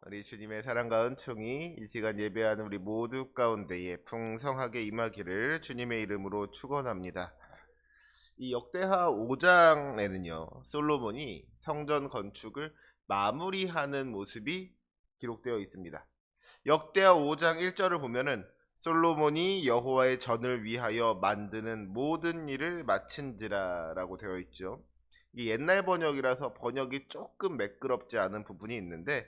우리 주님의 사랑과 은총이 이 시간 예배하는 우리 모두 가운데에 풍성하게 임하기를 주님의 이름으로 축원합니다. 이 역대하 5장에는요, 솔로몬이 성전 건축을 마무리하는 모습이 기록되어 있습니다. 역대하 5장 1절을 보면은 솔로몬이 여호와의 전을 위하여 만드는 모든 일을 마친지라라고 되어 있죠. 이 옛날 번역이라서 번역이 조금 매끄럽지 않은 부분이 있는데,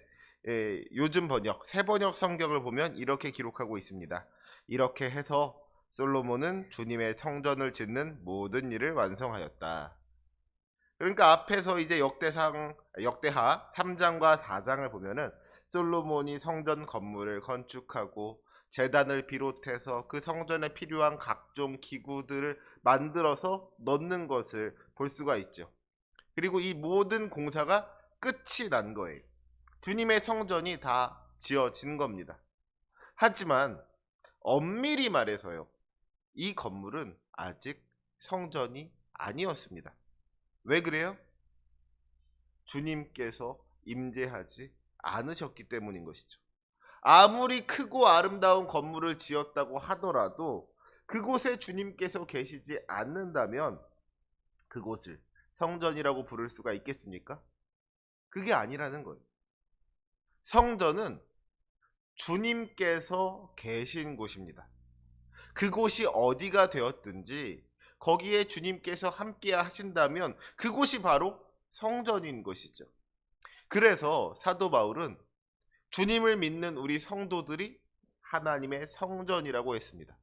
요즘 번역, 새 번역 성경을 보면 이렇게 기록하고 있습니다. 이렇게 해서 솔로몬은 주님의 성전을 짓는 모든 일을 완성하였다. 그러니까 앞에서 이제 역대하 3장과 4장을 보면은 솔로몬이 성전 건물을 건축하고 제단을 비롯해서 그 성전에 필요한 각종 기구들을 만들어서 넣는 것을 볼 수가 있죠. 그리고 이 모든 공사가 끝이 난 거예요. 주님의 성전이 다 지어진 겁니다. 하지만 엄밀히 말해서요, 이 건물은 아직 성전이 아니었습니다. 왜 그래요? 주님께서 임재하지 않으셨기 때문인 것이죠. 아무리 크고 아름다운 건물을 지었다고 하더라도 그곳에 주님께서 계시지 않는다면 그곳을 성전이라고 부를 수가 있겠습니까? 그게 아니라는 거예요. 성전은 주님께서 계신 곳입니다. 그곳이 어디가 되었든지 거기에 주님께서 함께 하신다면 그곳이 바로 성전인 것이죠. 그래서 사도 바울은 주님을 믿는 우리 성도들이 하나님의 성전이라고 했습니다.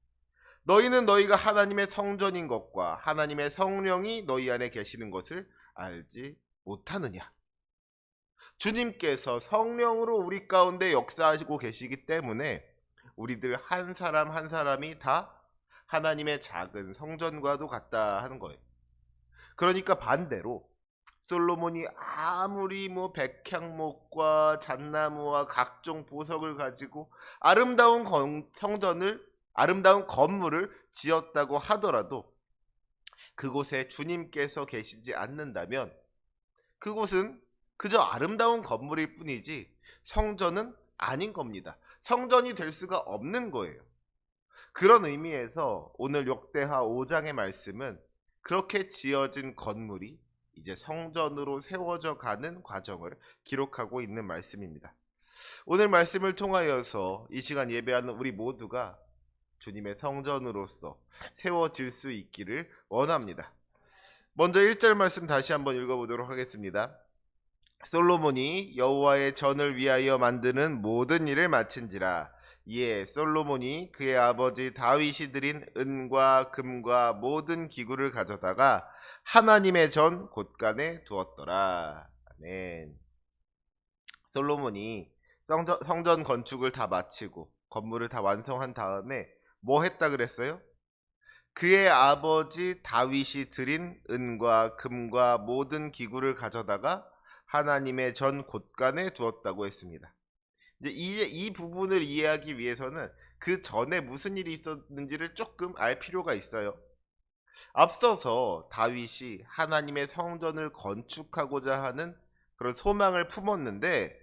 너희는 너희가 하나님의 성전인 것과 하나님의 성령이 너희 안에 계시는 것을 알지 못하느냐. 주님께서 성령으로 우리 가운데 역사하시고 계시기 때문에 우리들 한 사람 한 사람이 다 하나님의 작은 성전과도 같다 하는 거예요. 그러니까 반대로 솔로몬이 아무리 백향목과 잣나무와 각종 보석을 가지고 아름다운 건물을 지었다고 하더라도 그곳에 주님께서 계시지 않는다면 그곳은 그저 아름다운 건물일 뿐이지 성전은 아닌 겁니다. 성전이 될 수가 없는 거예요. 그런 의미에서 오늘 역대하 5장의 말씀은 그렇게 지어진 건물이 이제 성전으로 세워져 가는 과정을 기록하고 있는 말씀입니다. 오늘 말씀을 통하여서 이 시간 예배하는 우리 모두가 주님의 성전으로서 세워질 수 있기를 원합니다. 먼저 1절 말씀 다시 한번 읽어보도록 하겠습니다. 솔로몬이 여호와의 전을 위하여 만드는 모든 일을 마친지라. 이에 솔로몬이 그의 아버지 다윗이 드린 은과 금과 모든 기구를 가져다가 하나님의 전 곳간에 두었더라. 아멘. 솔로몬이 성전 건축을 다 마치고 건물을 다 완성한 다음에 뭐 했다 그랬어요? 그의 아버지 다윗이 드린 은과 금과 모든 기구를 가져다가 하나님의 전 곳간에 두었다고 했습니다. 이제 이 부분을 이해하기 위해서는 그 전에 무슨 일이 있었는지를 조금 알 필요가 있어요. 앞서서 다윗이 하나님의 성전을 건축하고자 하는 그런 소망을 품었는데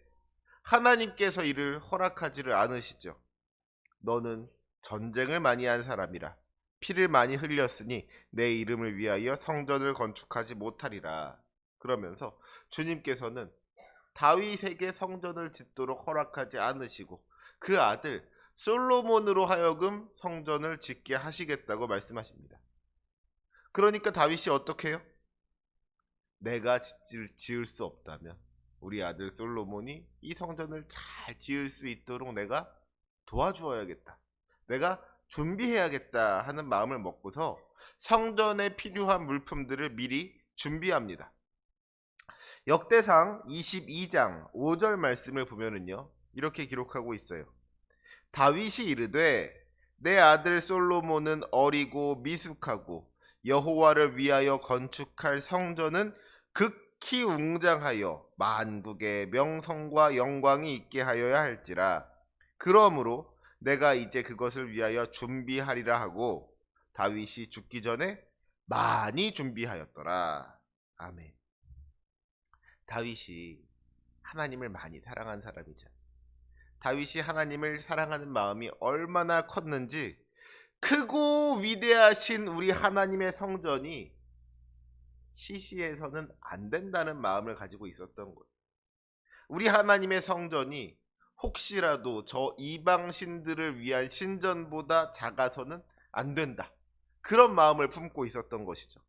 하나님께서 이를 허락하지를 않으시죠. 너는 전쟁을 많이 한 사람이라 피를 많이 흘렸으니 내 이름을 위하여 성전을 건축하지 못하리라. 그러면서 주님께서는 다윗에게 성전을 짓도록 허락하지 않으시고 그 아들 솔로몬으로 하여금 성전을 짓게 하시겠다고 말씀하십니다. 그러니까 다윗이 어떻게 해요? 내가 지을 수 없다면 우리 아들 솔로몬이 이 성전을 잘 지을 수 있도록 내가 도와주어야겠다. 내가 준비해야겠다 하는 마음을 먹고서 성전에 필요한 물품들을 미리 준비합니다. 역대상 22장 5절 말씀을 보면은요, 이렇게 기록하고 있어요. 다윗이 이르되 내 아들 솔로몬은 어리고 미숙하고 여호와를 위하여 건축할 성전은 극히 웅장하여 만국의 명성과 영광이 있게 하여야 할지라. 그러므로 내가 이제 그것을 위하여 준비하리라 하고 다윗이 죽기 전에 많이 준비하였더라. 아멘. 다윗이 하나님을 많이 사랑한 사람이죠. 다윗이 하나님을 사랑하는 마음이 얼마나 컸는지 크고 위대하신 우리 하나님의 성전이 시시해서는 안 된다는 마음을 가지고 있었던 거예요. 우리 하나님의 성전이 혹시라도 저 이방 신들을 위한 신전보다 작아서는 안 된다. 그런 마음을 품고 있었던 것이죠.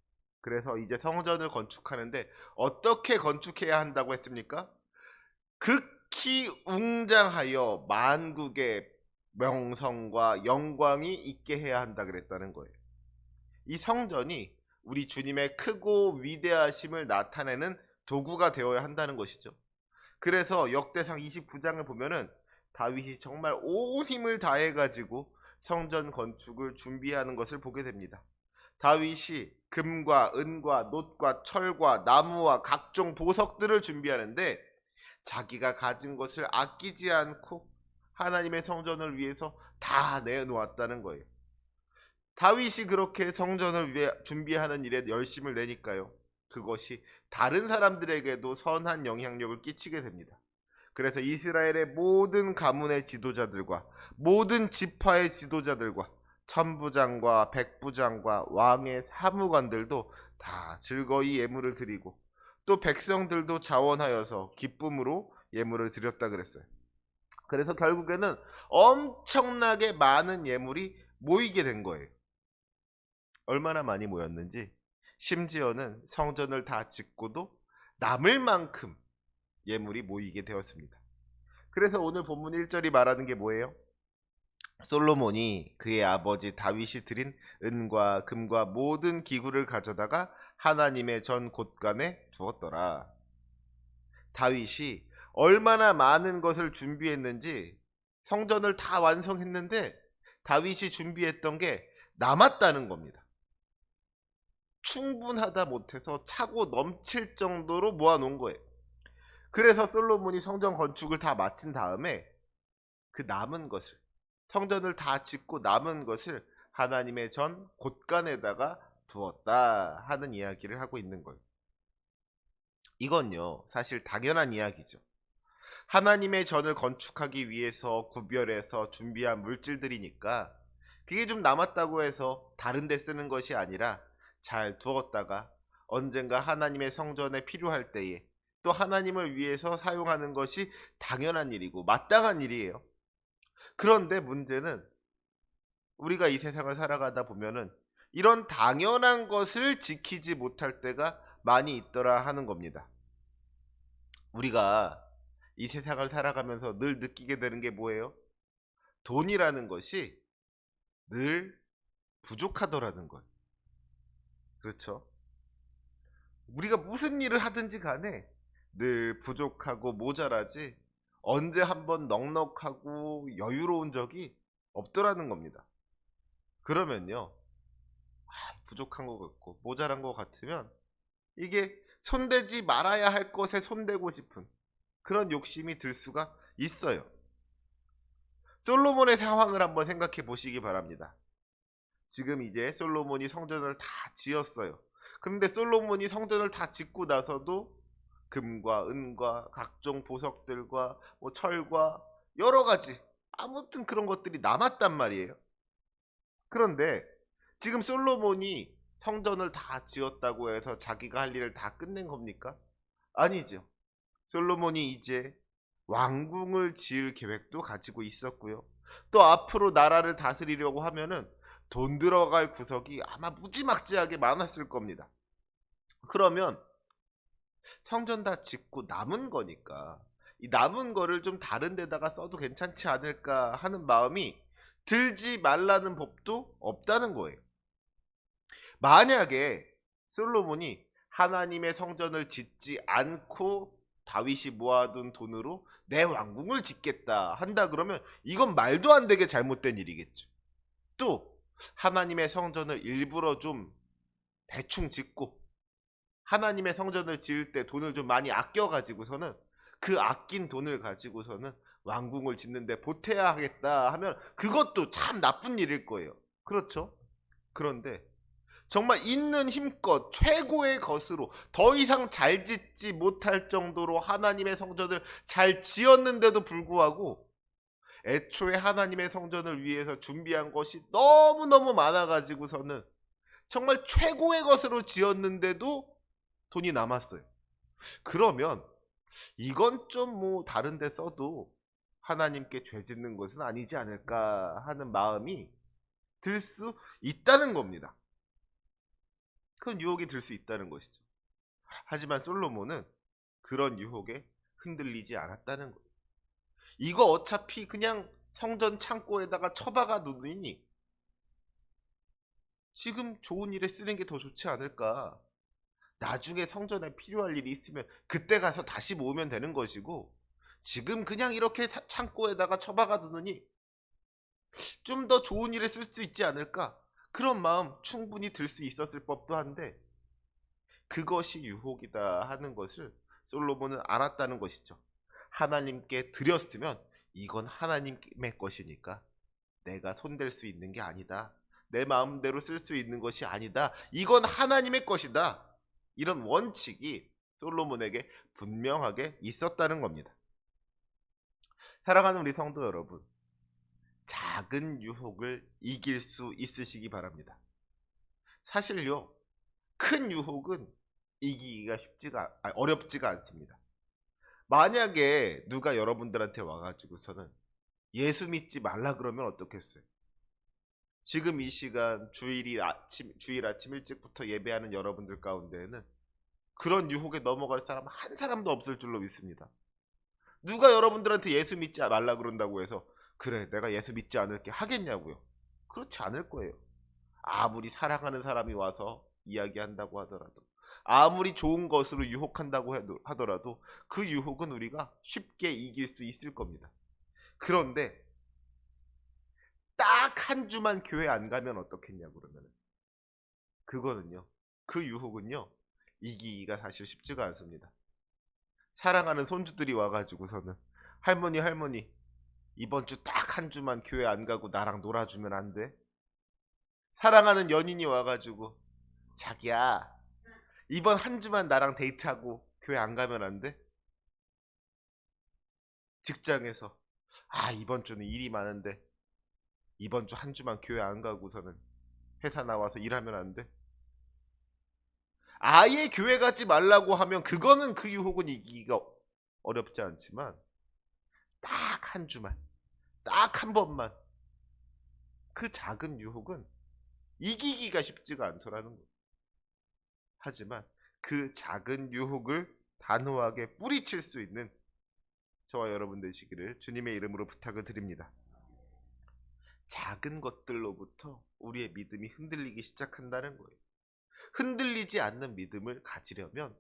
그래서 이제 성전을 건축하는데 어떻게 건축해야 한다고 했습니까? 극히 웅장하여 만국의 명성과 영광이 있게 해야 한다 그랬다는 거예요. 이 성전이 우리 주님의 크고 위대하심을 나타내는 도구가 되어야 한다는 것이죠. 그래서 역대상 29장을 보면은 다윗이 정말 온 힘을 다해 가지고 성전 건축을 준비하는 것을 보게 됩니다. 다윗이 금과 은과 놋과 철과 나무와 각종 보석들을 준비하는데 자기가 가진 것을 아끼지 않고 하나님의 성전을 위해서 다 내놓았다는 거예요. 다윗이 그렇게 성전을 위해 준비하는 일에 열심을 내니까요. 그것이 다른 사람들에게도 선한 영향력을 끼치게 됩니다. 그래서 이스라엘의 모든 가문의 지도자들과 모든 지파의 지도자들과 천부장과 백부장과 왕의 사무관들도 다 즐거이 예물을 드리고 또 백성들도 자원하여서 기쁨으로 예물을 드렸다 그랬어요. 그래서 결국에는 엄청나게 많은 예물이 모이게 된 거예요. 얼마나 많이 모였는지 심지어는 성전을 다 짓고도 남을 만큼 예물이 모이게 되었습니다. 그래서 오늘 본문 1절이 말하는 게 뭐예요? 솔로몬이 그의 아버지 다윗이 드린 은과 금과 모든 기구를 가져다가 하나님의 전 곳간에 두었더라. 다윗이 얼마나 많은 것을 준비했는지 성전을 다 완성했는데 다윗이 준비했던 게 남았다는 겁니다. 충분하다 못해서 차고 넘칠 정도로 모아놓은 거예요. 그래서 솔로몬이 성전 건축을 다 마친 다음에 그 남은 것을 성전을 다 짓고 남은 것을 하나님의 전 곳간에다가 두었다 하는 이야기를 하고 있는 거예요. 이건요 사실 당연한 이야기죠. 하나님의 전을 건축하기 위해서 구별해서 준비한 물질들이니까 그게 좀 남았다고 해서 다른 데 쓰는 것이 아니라 잘 두었다가 언젠가 하나님의 성전에 필요할 때에 또 하나님을 위해서 사용하는 것이 당연한 일이고 마땅한 일이에요. 그런데 문제는 우리가 이 세상을 살아가다 보면은 이런 당연한 것을 지키지 못할 때가 많이 있더라 하는 겁니다. 우리가 이 세상을 살아가면서 늘 느끼게 되는 게 뭐예요? 돈이라는 것이 늘 부족하더라는 거예요. 그렇죠? 우리가 무슨 일을 하든지 간에 늘 부족하고 모자라지 언제 한번 넉넉하고 여유로운 적이 없더라는 겁니다. 그러면요 부족한 것 같고 모자란 것 같으면 이게 손대지 말아야 할 것에 손대고 싶은 그런 욕심이 들 수가 있어요. 솔로몬의 상황을 한번 생각해 보시기 바랍니다. 지금 이제 솔로몬이 성전을 다 지었어요. 그런데 솔로몬이 성전을 다 짓고 나서도 금과 은과 각종 보석들과 뭐 철과 여러 가지 아무튼 그런 것들이 남았단 말이에요. 그런데 지금 솔로몬이 성전을 다 지었다고 해서 자기가 할 일을 다 끝낸 겁니까? 아니죠. 솔로몬이 이제 왕궁을 지을 계획도 가지고 있었고요. 또 앞으로 나라를 다스리려고 하면은 돈 들어갈 구석이 아마 무지막지하게 많았을 겁니다. 그러면 성전 다 짓고 남은 거니까 이 남은 거를 좀 다른 데다가 써도 괜찮지 않을까 하는 마음이 들지 말라는 법도 없다는 거예요. 만약에 솔로몬이 하나님의 성전을 짓지 않고 다윗이 모아둔 돈으로 내 왕궁을 짓겠다 한다 그러면 이건 말도 안 되게 잘못된 일이겠죠. 또 하나님의 성전을 일부러 좀 대충 짓고 하나님의 성전을 지을 때 돈을 좀 많이 아껴가지고서는 그 아낀 돈을 가지고서는 왕궁을 짓는데 보태야 하겠다 하면 그것도 참 나쁜 일일 거예요. 그렇죠? 그런데 정말 있는 힘껏 최고의 것으로 더 이상 잘 짓지 못할 정도로 하나님의 성전을 잘 지었는데도 불구하고 애초에 하나님의 성전을 위해서 준비한 것이 너무너무 많아가지고서는 정말 최고의 것으로 지었는데도 돈이 남았어요. 그러면 이건 좀 뭐 다른 데 써도 하나님께 죄 짓는 것은 아니지 않을까 하는 마음이 들 수 있다는 겁니다. 그런 유혹이 들 수 있다는 것이죠. 하지만 솔로몬은 그런 유혹에 흔들리지 않았다는 거예요. 이거 어차피 그냥 성전 창고에다가 처박아 두더니 지금 좋은 일에 쓰는 게 더 좋지 않을까. 나중에 성전에 필요할 일이 있으면 그때 가서 다시 모으면 되는 것이고, 지금 그냥 이렇게 창고에다가 처박아 두느니 좀 더 좋은 일에 쓸 수 있지 않을까. 그런 마음 충분히 들 수 있었을 법도 한데, 그것이 유혹이다 하는 것을 솔로몬은 알았다는 것이죠. 하나님께 드렸으면 이건 하나님의 것이니까 내가 손댈 수 있는 게 아니다. 내 마음대로 쓸 수 있는 것이 아니다. 이건 하나님의 것이다. 이런 원칙이 솔로몬에게 분명하게 있었다는 겁니다. 사랑하는 우리 성도 여러분, 작은 유혹을 이길 수 있으시기 바랍니다. 사실요, 큰 유혹은 이기기가 어렵지가 않습니다. 만약에 누가 여러분들한테 와가지고서는 예수 믿지 말라 그러면 어떻겠어요? 지금 이 시간 주일 아침 일찍부터 예배하는 여러분들 가운데에는 그런 유혹에 넘어갈 사람 한 사람도 없을 줄로 믿습니다. 누가 여러분들한테 예수 믿지 말라 그런다고 해서 그래 내가 예수 믿지 않을게 하겠냐고요? 그렇지 않을 거예요. 아무리 사랑하는 사람이 와서 이야기한다고 하더라도, 아무리 좋은 것으로 유혹한다고 하더라도 그 유혹은 우리가 쉽게 이길 수 있을 겁니다. 그런데 딱 한 주만 교회 안 가면 어떻겠냐고 그러면, 그거는요, 그 유혹은요 이기기가 사실 쉽지가 않습니다. 사랑하는 손주들이 와가지고서는 할머니 이번 주 딱 한 주만 교회 안 가고 나랑 놀아주면 안 돼? 사랑하는 연인이 와가지고 자기야 이번 한 주만 나랑 데이트하고 교회 안 가면 안 돼? 직장에서 이번 주는 일이 많은데 이번 주 한 주만 교회 안 가고서는 회사 나와서 일하면 안 돼? 아예 교회 가지 말라고 하면 그거는 그 유혹은 이기기가 어렵지 않지만, 딱 한 주만, 딱 한 번만, 그 작은 유혹은 이기기가 쉽지가 않더라는 거예요. 하지만 그 작은 유혹을 단호하게 뿌리칠 수 있는 저와 여러분 되시기를 주님의 이름으로 부탁을 드립니다. 작은 것들로부터 우리의 믿음이 흔들리기 시작한다는 거예요. 흔들리지 않는 믿음을 가지려면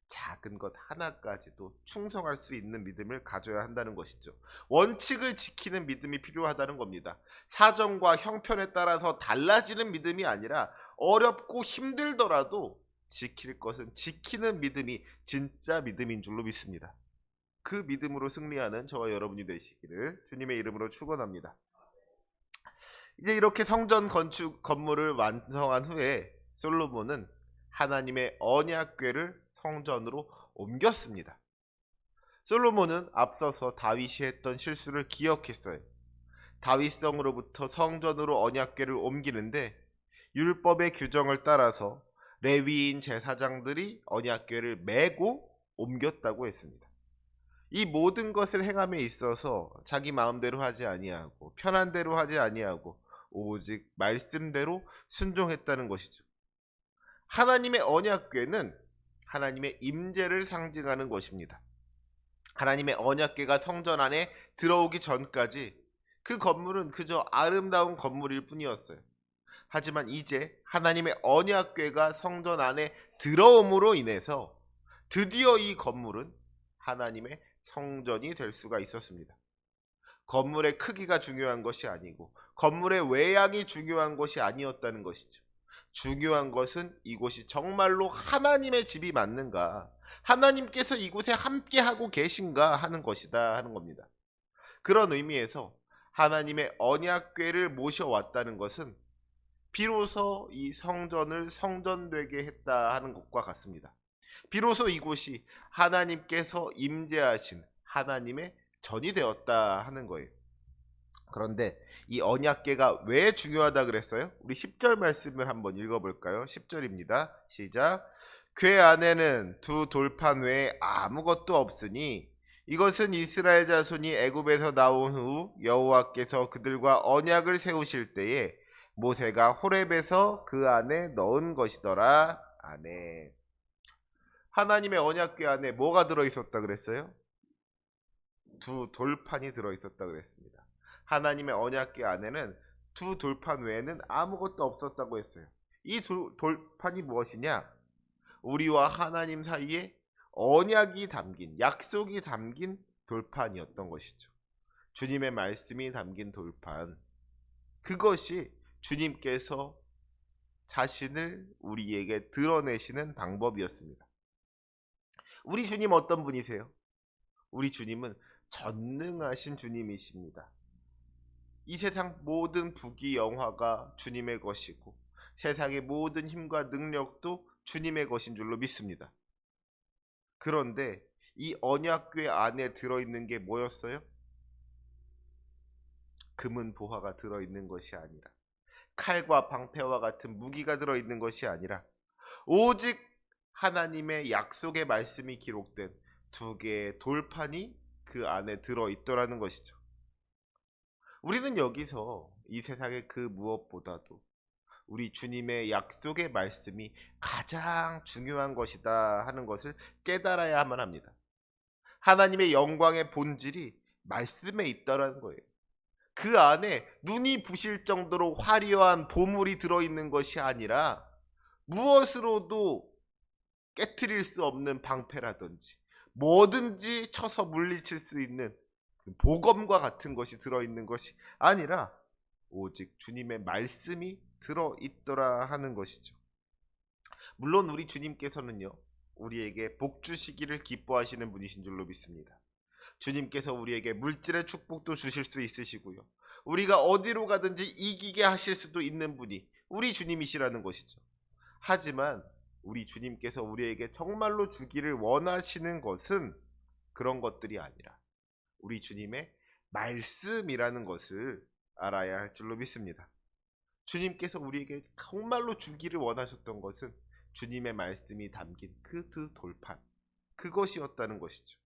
작은 것 하나까지도 충성할 수 있는 믿음을 가져야 한다는 것이죠. 원칙을 지키는 믿음이 필요하다는 겁니다. 사정과 형편에 따라서 달라지는 믿음이 아니라 어렵고 힘들더라도 지킬 것은 지키는 믿음이 진짜 믿음인 줄로 믿습니다. 그 믿음으로 승리하는 저와 여러분이 되시기를 주님의 이름으로 축원합니다. 이제 이렇게 성전 건물을 완성한 후에 솔로몬은 하나님의 언약궤를 성전으로 옮겼습니다. 솔로몬은 앞서서 다윗이 했던 실수를 기억했어요. 다윗성으로부터 성전으로 언약궤를 옮기는데 율법의 규정을 따라서 레위인 제사장들이 언약궤를 메고 옮겼다고 했습니다. 이 모든 것을 행함에 있어서 자기 마음대로 하지 아니하고 편한 대로 하지 아니하고 오직 말씀대로 순종했다는 것이죠. 하나님의 언약궤는 하나님의 임재를 상징하는 것입니다. 하나님의 언약궤가 성전 안에 들어오기 전까지 그 건물은 그저 아름다운 건물일 뿐이었어요. 하지만 이제 하나님의 언약궤가 성전 안에 들어옴으로 인해서 드디어 이 건물은 하나님의 성전이 될 수가 있었습니다. 건물의 크기가 중요한 것이 아니고 건물의 외양이 중요한 것이 아니었다는 것이죠. 중요한 것은 이곳이 정말로 하나님의 집이 맞는가, 하나님께서 이곳에 함께하고 계신가 하는 것이다 하는 겁니다. 그런 의미에서 하나님의 언약궤를 모셔왔다는 것은 비로소 이 성전을 성전되게 했다 하는 것과 같습니다. 비로소 이곳이 하나님께서 임재하신 하나님의 전이 되었다 하는 거예요. 그런데 이 언약궤가 왜 중요하다 그랬어요? 우리 10절 말씀을 한번 읽어볼까요? 10절입니다. 시작. 궤 안에는 두 돌판 외에 아무것도 없으니 이것은 이스라엘 자손이 애굽에서 나온 후 여호와께서 그들과 언약을 세우실 때에 모세가 호렙에서 그 안에 넣은 것이더라. 아멘. 하나님의 언약궤 안에 뭐가 들어있었다 그랬어요? 두 돌판이 들어있었다 그랬습니다. 하나님의 언약궤 안에는 두 돌판 외에는 아무것도 없었다고 했어요. 이 돌판이 무엇이냐? 우리와 하나님 사이에 언약이 담긴, 약속이 담긴 돌판이었던 것이죠. 주님의 말씀이 담긴 돌판. 그것이 주님께서 자신을 우리에게 드러내시는 방법이었습니다. 우리 주님 어떤 분이세요? 우리 주님은 전능하신 주님이십니다. 이 세상 모든 부귀 영화가 주님의 것이고 세상의 모든 힘과 능력도 주님의 것인 줄로 믿습니다. 그런데 이 언약궤 안에 들어있는 게 뭐였어요? 금은 보화가 들어있는 것이 아니라, 칼과 방패와 같은 무기가 들어있는 것이 아니라, 오직 하나님의 약속의 말씀이 기록된 두 개의 돌판이 그 안에 들어있더라는 것이죠. 우리는 여기서 이 세상의 그 무엇보다도 우리 주님의 약속의 말씀이 가장 중요한 것이다 하는 것을 깨달아야만 합니다. 하나님의 영광의 본질이 말씀에 있다라는 거예요. 그 안에 눈이 부실 정도로 화려한 보물이 들어있는 것이 아니라 무엇으로도 깨트릴 수 없는 방패라든지 뭐든지 쳐서 물리칠 수 있는 보검과 같은 것이 들어있는 것이 아니라 오직 주님의 말씀이 들어있더라 하는 것이죠. 물론 우리 주님께서는요, 우리에게 복 주시기를 기뻐하시는 분이신 줄로 믿습니다. 주님께서 우리에게 물질의 축복도 주실 수 있으시고요, 우리가 어디로 가든지 이기게 하실 수도 있는 분이 우리 주님이시라는 것이죠. 하지만 우리 주님께서 우리에게 정말로 주기를 원하시는 것은 그런 것들이 아니라 우리 주님의 말씀이라는 것을 알아야 할 줄로 믿습니다. 주님께서 우리에게 정말로 주기를 원하셨던 것은 주님의 말씀이 담긴 그 두 돌판, 그것이었다는 것이죠.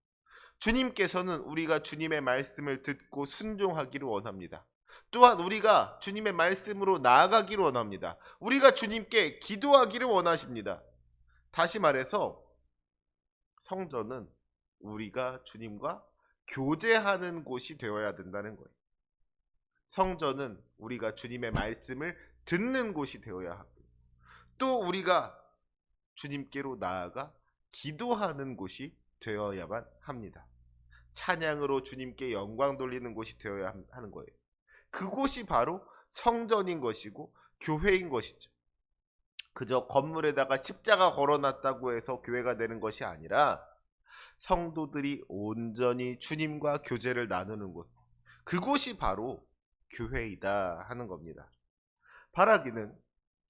주님께서는 우리가 주님의 말씀을 듣고 순종하기를 원합니다. 또한 우리가 주님의 말씀으로 나아가기를 원합니다. 우리가 주님께 기도하기를 원하십니다. 다시 말해서 성전은 우리가 주님과 교제하는 곳이 되어야 된다는 거예요. 성전은 우리가 주님의 말씀을 듣는 곳이 되어야 하고, 또 우리가 주님께로 나아가 기도하는 곳이 되어야만 합니다. 찬양으로 주님께 영광 돌리는 곳이 되어야 하는 거예요. 그곳이 바로 성전인 것이고 교회인 것이죠. 그저 건물에다가 십자가 걸어놨다고 해서 교회가 되는 것이 아니라 성도들이 온전히 주님과 교제를 나누는 곳, 그곳이 바로 교회이다 하는 겁니다. 바라기는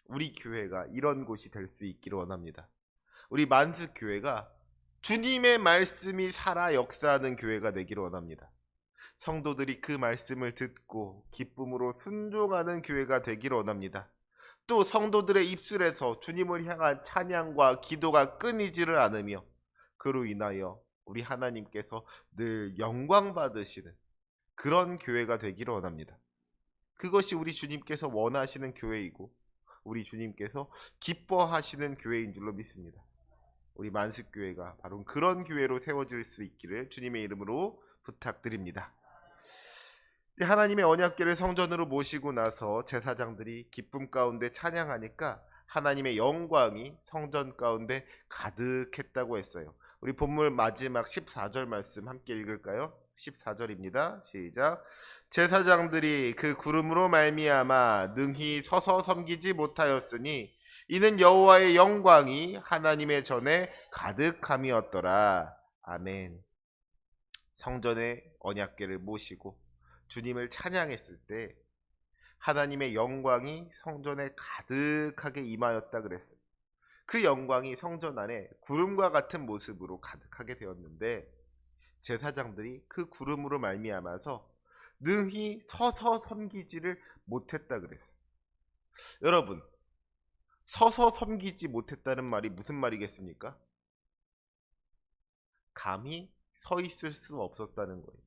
우리 교회가 이런 곳이 될 수 있기를 원합니다. 우리 만수교회가 주님의 말씀이 살아 역사하는 교회가 되기를 원합니다. 성도들이 그 말씀을 듣고 기쁨으로 순종하는 교회가 되기를 원합니다. 또 성도들의 입술에서 주님을 향한 찬양과 기도가 끊이지를 않으며 그로 인하여 우리 하나님께서 늘 영광 받으시는 그런 교회가 되기를 원합니다. 그것이 우리 주님께서 원하시는 교회이고 우리 주님께서 기뻐하시는 교회인 줄로 믿습니다. 우리 만습교회가 바로 그런 교회로 세워질 수 있기를 주님의 이름으로 부탁드립니다. 하나님의 언약궤를 성전으로 모시고 나서 제사장들이 기쁨 가운데 찬양하니까 하나님의 영광이 성전 가운데 가득했다고 했어요. 우리 본문 마지막 14절 말씀 함께 읽을까요? 14절입니다. 시작. 제사장들이 그 구름으로 말미암아 능히 서서 섬기지 못하였으니 이는 여호와의 영광이 하나님의 전에 가득함이었더라. 아멘. 성전의 언약궤를 모시고 주님을 찬양했을 때 하나님의 영광이 성전에 가득하게 임하였다 그랬어요. 그 영광이 성전 안에 구름과 같은 모습으로 가득하게 되었는데 제사장들이 그 구름으로 말미암아서 능히 서서 섬기지를 못했다 그랬어요. 여러분, 서서 섬기지 못했다는 말이 무슨 말이겠습니까? 감히 서 있을 수 없었다는 거예요.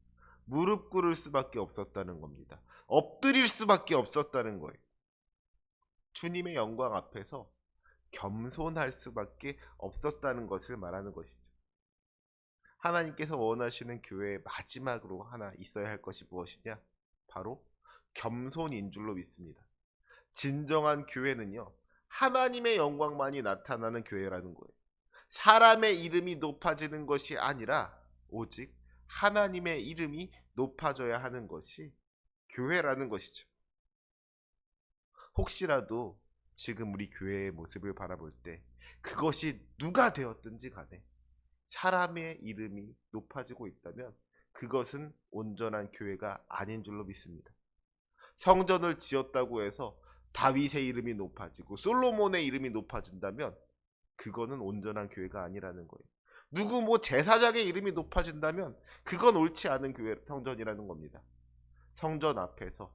무릎 꿇을 수밖에 없었다는 겁니다. 엎드릴 수밖에 없었다는 거예요. 주님의 영광 앞에서 겸손할 수밖에 없었다는 것을 말하는 것이죠. 하나님께서 원하시는 교회의 마지막으로 하나 있어야 할 것이 무엇이냐? 바로 겸손인 줄로 믿습니다. 진정한 교회는요, 하나님의 영광만이 나타나는 교회라는 거예요. 사람의 이름이 높아지는 것이 아니라 오직 하나님의 이름이 높아져야 하는 것이 교회라는 것이죠. 혹시라도 지금 우리 교회의 모습을 바라볼 때 그것이 누가 되었든지 간에 사람의 이름이 높아지고 있다면 그것은 온전한 교회가 아닌 줄로 믿습니다. 성전을 지었다고 해서 다윗의 이름이 높아지고 솔로몬의 이름이 높아진다면 그거는 온전한 교회가 아니라는 거예요. 누구 뭐 제사장의 이름이 높아진다면 그건 옳지 않은 교회 성전이라는 겁니다. 성전 앞에서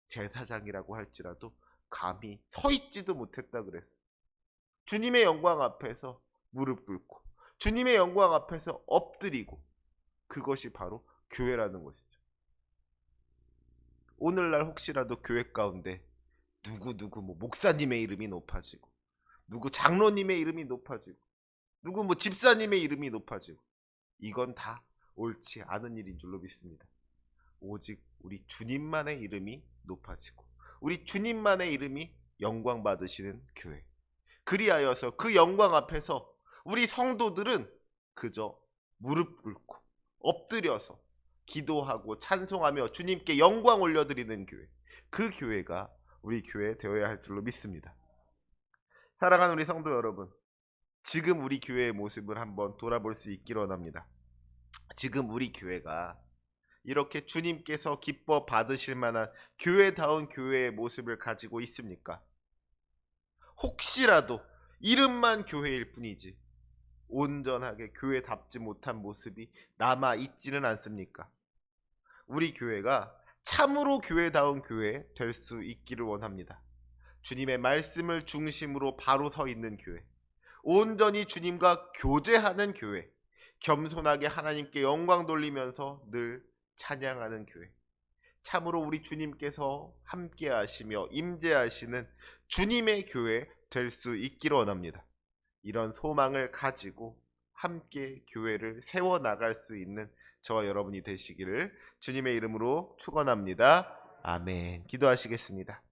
제사장이라고 할지라도 감히 서 있지도 못했다 그랬어요. 주님의 영광 앞에서 무릎 꿇고 주님의 영광 앞에서 엎드리고, 그것이 바로 교회라는 것이죠. 오늘날 혹시라도 교회 가운데 누구 뭐 목사님의 이름이 높아지고 누구 장로님의 이름이 높아지고 누구 뭐 집사님의 이름이 높아지고, 이건 다 옳지 않은 일인 줄로 믿습니다. 오직 우리 주님만의 이름이 높아지고 우리 주님만의 이름이 영광 받으시는 교회, 그리하여서 그 영광 앞에서 우리 성도들은 그저 무릎 꿇고 엎드려서 기도하고 찬송하며 주님께 영광 올려드리는 교회, 그 교회가 우리 교회 되어야 할 줄로 믿습니다. 사랑하는 우리 성도 여러분, 지금 우리 교회의 모습을 한번 돌아볼 수 있기를 원합니다. 지금 우리 교회가 이렇게 주님께서 기뻐 받으실 만한 교회다운 교회의 모습을 가지고 있습니까? 혹시라도 이름만 교회일 뿐이지 온전하게 교회답지 못한 모습이 남아 있지는 않습니까? 우리 교회가 참으로 교회다운 교회 될 수 있기를 원합니다. 주님의 말씀을 중심으로 바로 서 있는 교회, 온전히 주님과 교제하는 교회, 겸손하게 하나님께 영광 돌리면서 늘 찬양하는 교회, 참으로 우리 주님께서 함께 하시며 임재하시는 주님의 교회 될 수 있기를 원합니다. 이런 소망을 가지고 함께 교회를 세워나갈 수 있는 저와 여러분이 되시기를 주님의 이름으로 축원합니다. 아멘. 기도하시겠습니다.